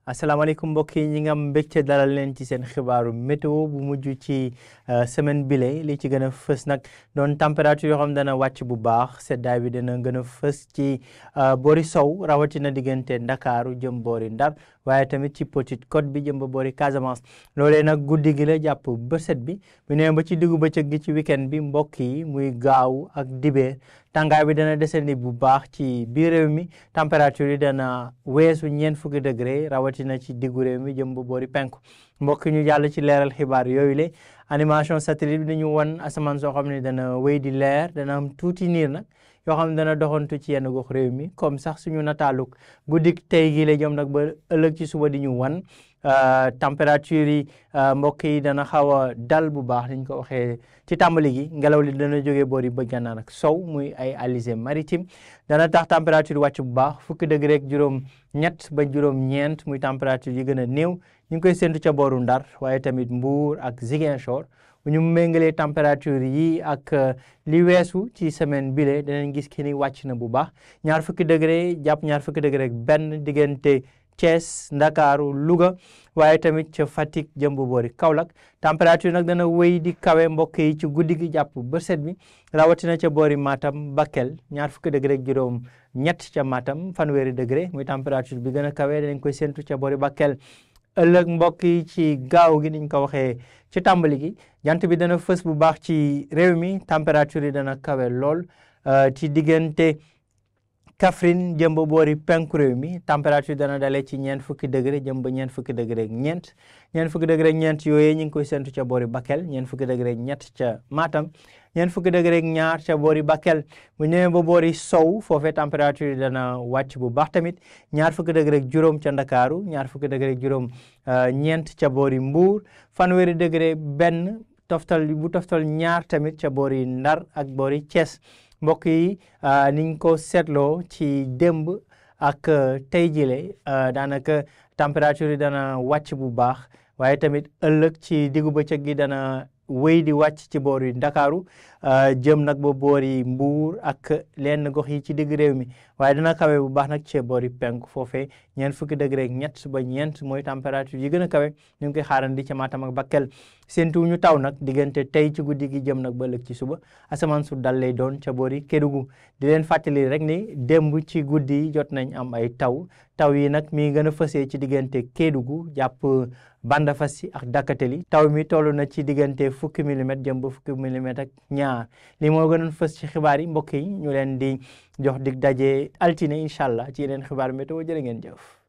asalaamaaleykum mbokk yi ñi nga am mbégte dalal leen ci seen xibaaru météo bu mujj ci semaine bile li ci gën a fës nag doon température yoo xam dana wàcc bu baax seddaay bi dana gën a fës ci boori sow rawatina diggante Ndakaaru jëm boori Ndar waaye tamit ci Petite Côte bi jëm ba boori Casamance loolee nag guddi gi la jàpp bëset bi bu nee ba ci diggu bëccëg gi ci weekend bi mbokk yi muy gaaw ak dibeer tàngaay bi dana desandi bu baax ci biir réew mi température yi dana weesu 40 degré rawatina ci diggu réew mi jëm ba boori penku mbokk ñu jàll ci leeral xibaar yooyu le animation satellite bi dañu wan asamaan soo xam ne dana wéy di leer dana am tuuti niir nag yoo xam ne dana doxantu ci yenn gox réew mi comme sax suñu nataaluk guddik tey gi la jëm nag ba ëllëg ci suba di ñu wan température yi mbokk yi dana xaw a dal bu baax niñ ko waxee ci tàmbali gi ngelaw li dana jógee boori bëj gànnaar ak sow muy ay alizé maritime dana tax température wàcc bu baax 10 degré ak juróom ñett ba juróom ñeent muy température yi gën a néew ñu ngi koy séntu ca booru Ndar waaye tamit Mbuur ak Ziguinchor bu ñu méngalee température yi ak li weesu ci semaine bile danañ gis ki ni wàcc na bu baax 20 degré jàpp 20 degré ak benn diggante Thiès Ndakaaru Louga waaye tamit ca Fatick jëm bu boori Kaolack température nag dana wéy di kawe mbokk yi ci guddi gi jàpp bëset bi rawatina ca boori Matam Bakel 20 degré ak juróom ñett ca Matam 30 degré muy température bi gën a kawe danañ koy séntu ca boori Bakel ëllëg mbokk yi ci gaaw gi niñ ko waxee ci tàmbali gi jant bi dana fës bu baax ci réew mi température yi dana kawe lool ci diggante Kaffrine jëm ba boori penku réew mi température dana dalee ci 40 degré jëm ba 40 degré ak ñeent 40 degré ak ñeent yooyu ñu ngi koy séntu ca boori Bakel 40 degré ak ñett ca Matam 40 degré ak ñaar ca boori Bakel bu ñëwee ba boori sow foofee température dana wàcc bu baax tamit 20 degré ak juróom ca Ndakaaru 20 degré ak juróom ñeent ca boori Mbuur 30 degré benn bu toftal ñaar tamit ca boori Ndar ak boori Thiès mbokk yi niñ ko seetloo ci démb ak tey jile daanaka température yi dana wàcc bu baax waaye tamit ëllëg ci diggu bëccëg gi dana wéy di wàcc ci boori Ndakaaru jëm nag ba boori Mbuur ak lenn gox yi ci digg réew mi waaye dana kawe bu baax nag ci boori penku foofee 40 degré ak ñett ba ñeent mooy température yi gën a kawe ñu ngi koy xaarandi ca Matam ak Bakel séntu ñu taw nag diggante tey ci guddi gi jëm nag ba ëllëg ci suba asamaan su dal lay doon ca boori Kédougou di leen fàttali rek ni démb ci guddi yi jot nañ am ay taw yi nag mi gën a fësee ci diggante Kédougou jàpp Bandafassi ak Dakateli taw mi toll na ci diggante 10 millimètres jëm ba 10 millimètres ak ñaar li moo gënoon fës ci xibaar yi mbokk yi ñu leen di jox dig daje altine incha allah ci yeneen xibaar météo jërë ngeen jëf